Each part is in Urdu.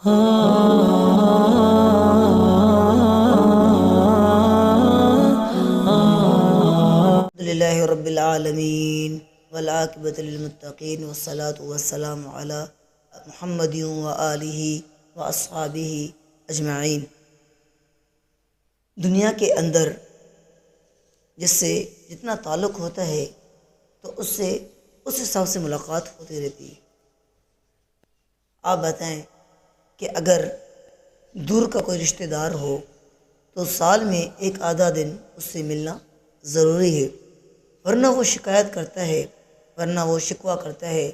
للہ رب العالمین والعاقبۃ للمتقین والصلاة والسلام علی محمد وآلہ واصحابہ اجمعین۔ دنیا کے اندر جس سے جتنا تعلق ہوتا ہے تو اس حساب سے ملاقات ہوتی رہتی ہے۔ آپ بتائیں کہ اگر دور کا کوئی رشتہ دار ہو تو سال میں ایک آدھا دن اس سے ملنا ضروری ہے، ورنہ وہ شکایت کرتا ہے، ورنہ وہ شکوہ کرتا ہے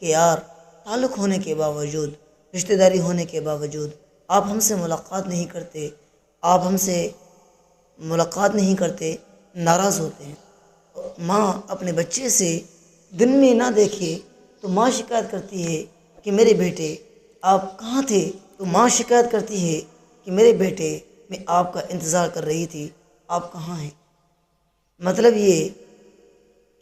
کہ یار تعلق ہونے کے باوجود، رشتہ داری ہونے کے باوجود آپ ہم سے ملاقات نہیں کرتے، ناراض ہوتے ہیں۔ ماں اپنے بچے سے دن میں نہ دیکھے تو ماں شکایت کرتی ہے کہ میرے بیٹے آپ کہاں تھے، تو ماں شکایت کرتی ہے کہ میرے بیٹے میں آپ کا انتظار کر رہی تھی، آپ کہاں ہیں۔ مطلب یہ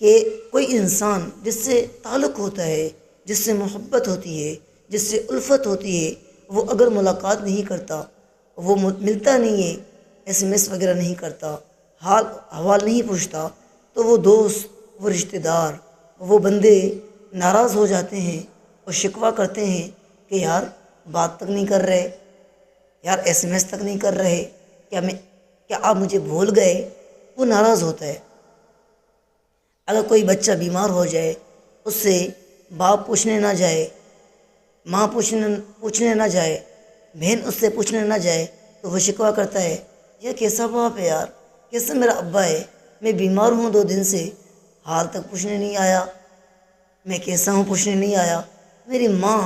کہ کوئی انسان جس سے تعلق ہوتا ہے، جس سے محبت ہوتی ہے، جس سے الفت ہوتی ہے، وہ اگر ملاقات نہیں کرتا، وہ ملتا نہیں ہے، SMS وغیرہ نہیں کرتا، حال احوال نہیں پوچھتا، تو وہ دوست، وہ رشتہ دار، وہ بندے ناراض ہو جاتے ہیں اور شکوہ کرتے ہیں کہ یار بات تک نہیں کر رہے، یار SMS تک نہیں کر رہے، کیا آپ مجھے بھول گئے۔ وہ ناراض ہوتا ہے۔ اگر کوئی بچہ بیمار ہو جائے، اس سے باپ پوچھنے نہ جائے، ماں پوچھنے نہ جائے، بہن اس سے پوچھنے نہ جائے، تو وہ شکوہ کرتا ہے یہ کیسا باپ ہے یار، کیسا میرا ابا ہے، میں بیمار ہوں 2 دن سے، حال تک پوچھنے نہیں آیا، میں کیسا ہوں پوچھنے نہیں آیا۔ میری ماں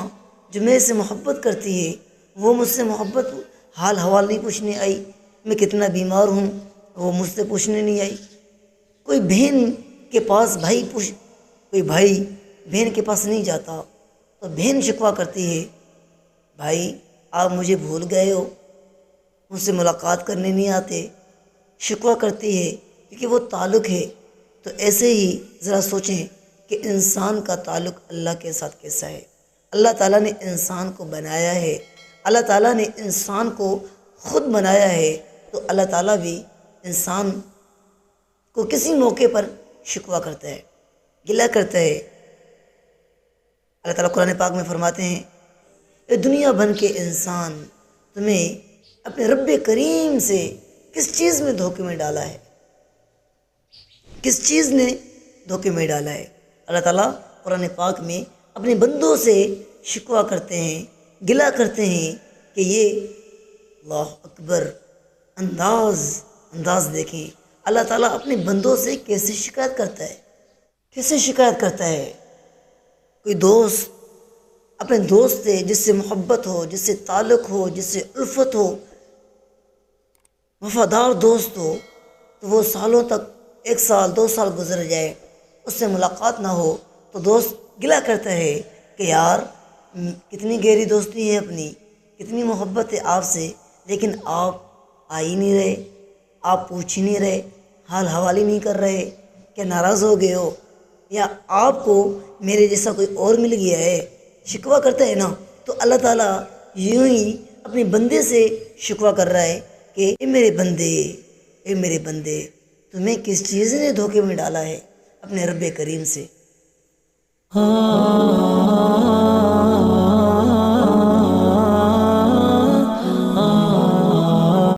جو میرے سے محبت کرتی ہے، وہ مجھ سے حال حوال نہیں پوچھنے آئی، میں کتنا بیمار ہوں وہ مجھ سے پوچھنے نہیں آئی۔ کوئی بہن کے پاس کوئی بھائی بہن کے پاس نہیں جاتا تو بہن شکوہ کرتی ہے بھائی آپ مجھے بھول گئے ہو، مجھ سے ملاقات کرنے نہیں آتے، شکوہ کرتی ہے کیونکہ وہ تعلق ہے۔ تو ایسے ہی ذرا سوچیں کہ انسان کا تعلق اللہ کے ساتھ کیسا ہے۔ اللہ تعالیٰ نے انسان کو بنایا ہے، اللہ تعالیٰ نے انسان کو خود بنایا ہے، تو اللہ تعالیٰ بھی انسان کو کسی موقع پر شکوہ کرتا ہے، گلہ کرتا ہے۔ اللہ تعالیٰ قرآن پاک میں فرماتے ہیں اے دنیا بن کے انسان، تمہیں اپنے رب کریم سے کس چیز میں دھوکے میں ڈالا ہے، کس چیز نے دھوکے میں ڈالا ہے۔ اللہ تعالیٰ قرآن پاک میں اپنے بندوں سے شکوہ کرتے ہیں، گلہ کرتے ہیں کہ یہ اللہ اکبر انداز دیکھیں، اللہ تعالیٰ اپنے بندوں سے کیسے شکایت کرتا ہے، کیسے شکایت کرتا ہے۔ کوئی دوست اپنے دوست سے جس سے محبت ہو، جس سے تعلق ہو، جس سے الفت ہو، وفادار دوست ہو، تو وہ سالوں تک 1 سال 2 سال گزر جائے، اس سے ملاقات نہ ہو تو دوست گلہ کرتا ہے کہ یار کتنی گہری دوستی ہے اپنی، کتنی محبت ہے آپ سے، لیکن آپ آ ہی نہیں رہے، آپ پوچھ ہی نہیں رہے، حال حوال ہی نہیں کر رہے، کیا ناراض ہو گئے ہو، یا آپ کو میرے جیسا کوئی اور مل گیا ہے، شکوہ کرتا ہے نا۔ تو اللہ تعالیٰ یوں ہی اپنے بندے سے شکوہ کر رہا ہے کہ اے میرے بندے تمہیں کس چیز نے دھوکے میں ڈالا ہے اپنے رب کریم سے۔